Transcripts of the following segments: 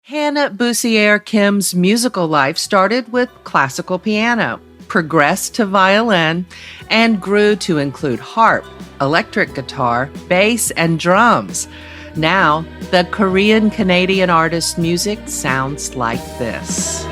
Hannah Bussiere Kim's musical life started with classical piano, progressed to violin, and grew to include harp, electric guitar, bass, and drums. Now, the Korean-Canadian artist's music sounds like this.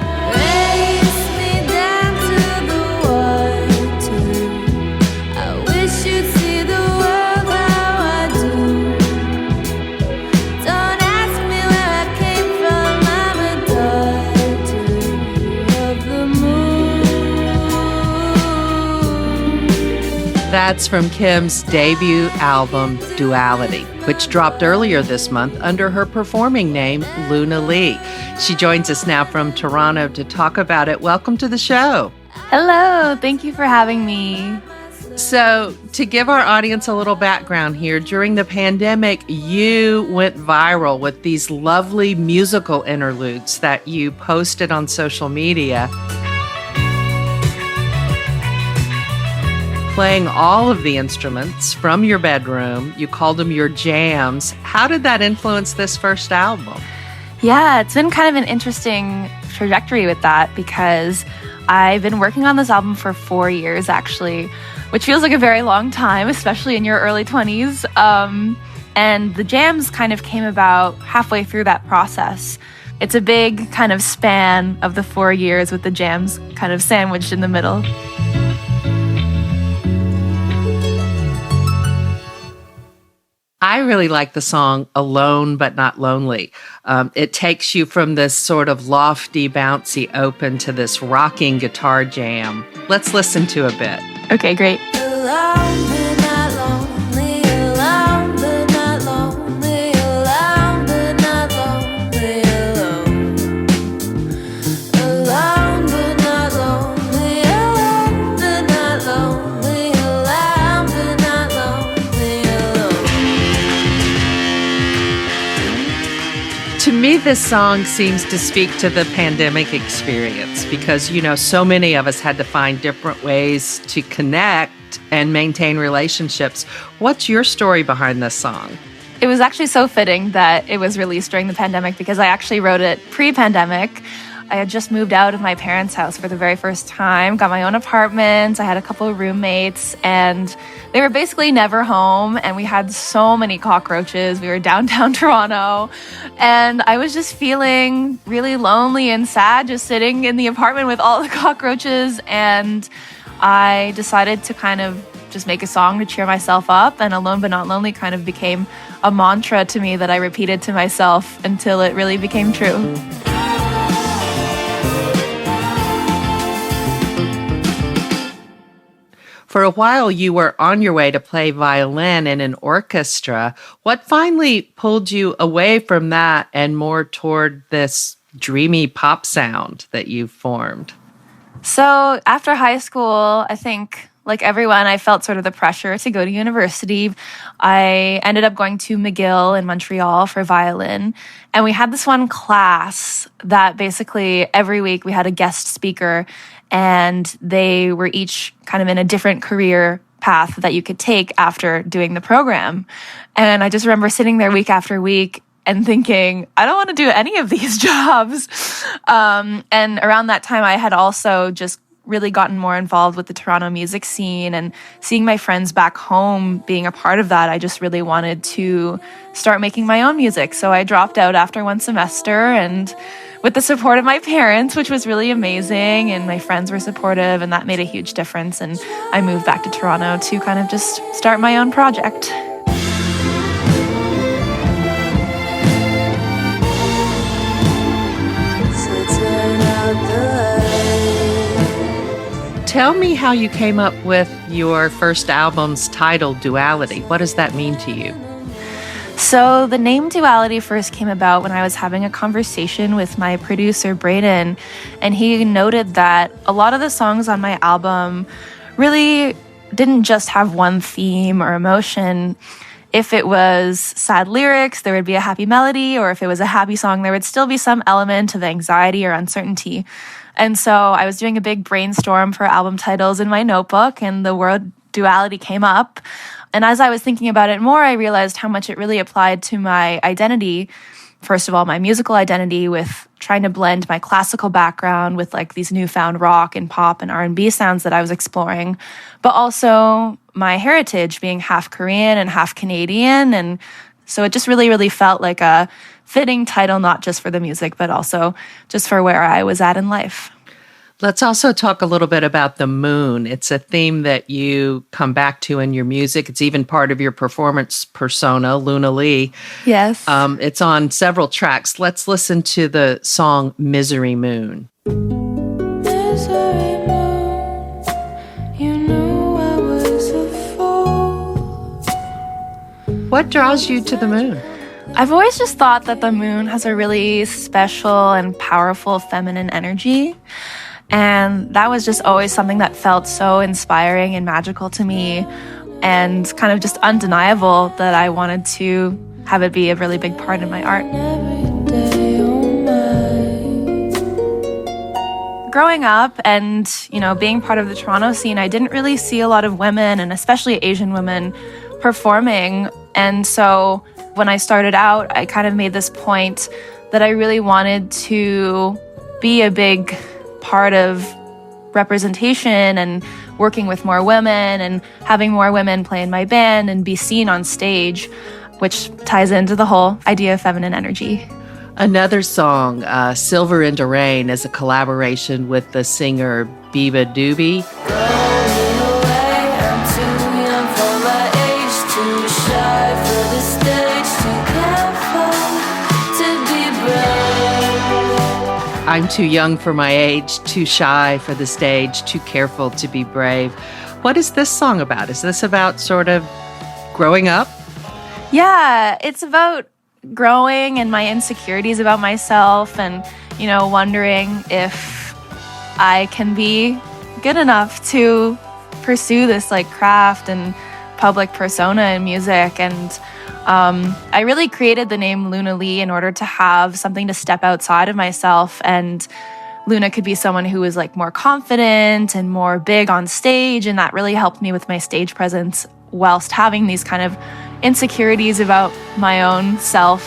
That's from Kim's debut album, Duality, which dropped earlier this month under her performing name, Luna Li. She joins us now from Toronto to talk about it. Welcome to the show. Hello, thank you for having me. So, to give our audience a little background here, during the pandemic, you went viral with these lovely musical interludes that you posted on social media. Playing all of the instruments from your bedroom. You called them your jams. How did that influence this first album? Yeah, it's been kind of an interesting trajectory with that because I've been working on this album for 4 years, actually, which feels like a very long time, especially in your early 20s. And the jams kind of came about halfway through that process. It's a big kind of span of the 4 years with the jams kind of sandwiched in the middle. I really like the song Alone But Not Lonely. It takes you from this sort of lofty, bouncy open to this rocking guitar jam. Let's listen to a bit. Okay, great. Alone but not lonely, alone but not lonely, alone but not lonely, alone. Alone but not lonely, alone but not lonely, alone but not lonely, alone. To me, this song seems to speak to the pandemic experience because, so many of us had to find different ways to connect and maintain relationships. What's your story behind this song? It was actually so fitting that it was released during the pandemic because I actually wrote it pre-pandemic. I had just moved out of my parents' house for the very first time, got my own apartment, I had a couple of roommates, and they were basically never home, and we had so many cockroaches. We were downtown Toronto, and I was just feeling really lonely and sad just sitting in the apartment with all the cockroaches, and I decided to kind of just make a song to cheer myself up, and Alone But Not Lonely kind of became a mantra to me that I repeated to myself until it really became true. For a while, you were on your way to play violin in an orchestra. What finally pulled you away from that and more toward this dreamy pop sound that you formed? So after high school, I think, like everyone, I felt sort of the pressure to go to university. I ended up going to McGill in Montreal for violin. And we had this one class that basically every week we had a guest speaker, and they were each kind of in a different career path that you could take after doing the program. And I just remember sitting there week after week and thinking, I don't want to do any of these jobs. And around that time, I had also just really gotten more involved with the Toronto music scene and seeing my friends back home being a part of that. I just really wanted to start making my own music. So I dropped out after one semester, and with the support of my parents, which was really amazing, and my friends were supportive, and that made a huge difference. And I moved back to Toronto to kind of just start my own project. Tell me how you came up with your first album's title, Duality. What does that mean to you? So the name Duality first came about when I was having a conversation with my producer, Brayden, and he noted that a lot of the songs on my album really didn't just have one theme or emotion. If it was sad lyrics, there would be a happy melody, or if it was a happy song, there would still be some element of anxiety or uncertainty. And so I was doing a big brainstorm for album titles in my notebook, and the word duality came up. And as I was thinking about it more, I realized how much it really applied to my identity first of all, my musical identity with trying to blend my classical background with like these newfound rock and pop and R&B sounds that I was exploring, but also my heritage being half Korean and half Canadian. And so it just really, really felt like a fitting title, not just for the music, but also just for where I was at in life. Let's also talk a little bit about the moon. It's a theme that you come back to in your music. It's even part of your performance persona, Luna Li. Yes. It's on several tracks. Let's listen to the song Misery Moon. Misery moon, you knew I was a fool. What draws you to the moon? I've always just thought that the moon has a really special and powerful feminine energy. And that was just always something that felt so inspiring and magical to me, and kind of just undeniable that I wanted to have it be a really big part in my art. Every day, oh my. Growing up and, being part of the Toronto scene, I didn't really see a lot of women, and especially Asian women, performing. And so when I started out, I kind of made this point that I really wanted to be a big part of representation and working with more women and having more women play in my band and be seen on stage, which ties into the whole idea of feminine energy. Another song, Silver in the Rain, is a collaboration with the singer Biba Doobie. I'm too young for my age, too shy for the stage, too careful to be brave. What is this song about? Is this about sort of growing up? Yeah, it's about growing and my insecurities about myself and, wondering if I can be good enough to pursue this like craft and public persona in music. And I really created the name Luna Li in order to have something to step outside of myself. And Luna could be someone who was like more confident and more big on stage. And that really helped me with my stage presence whilst having these kind of insecurities about my own self.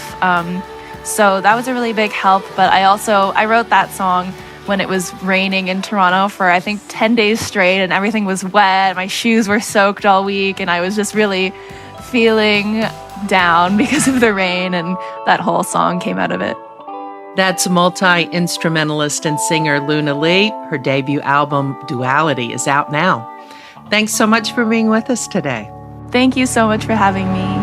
So that was a really big help. But I wrote that song when it was raining in Toronto for I think 10 days straight, and everything was wet. My shoes were soaked all week, and I was just really feeling down because of the rain, and that whole song came out of it. That's multi-instrumentalist and singer Luna Li. Her debut album, Duality, is out now. Thanks so much for being with us today. Thank you so much for having me.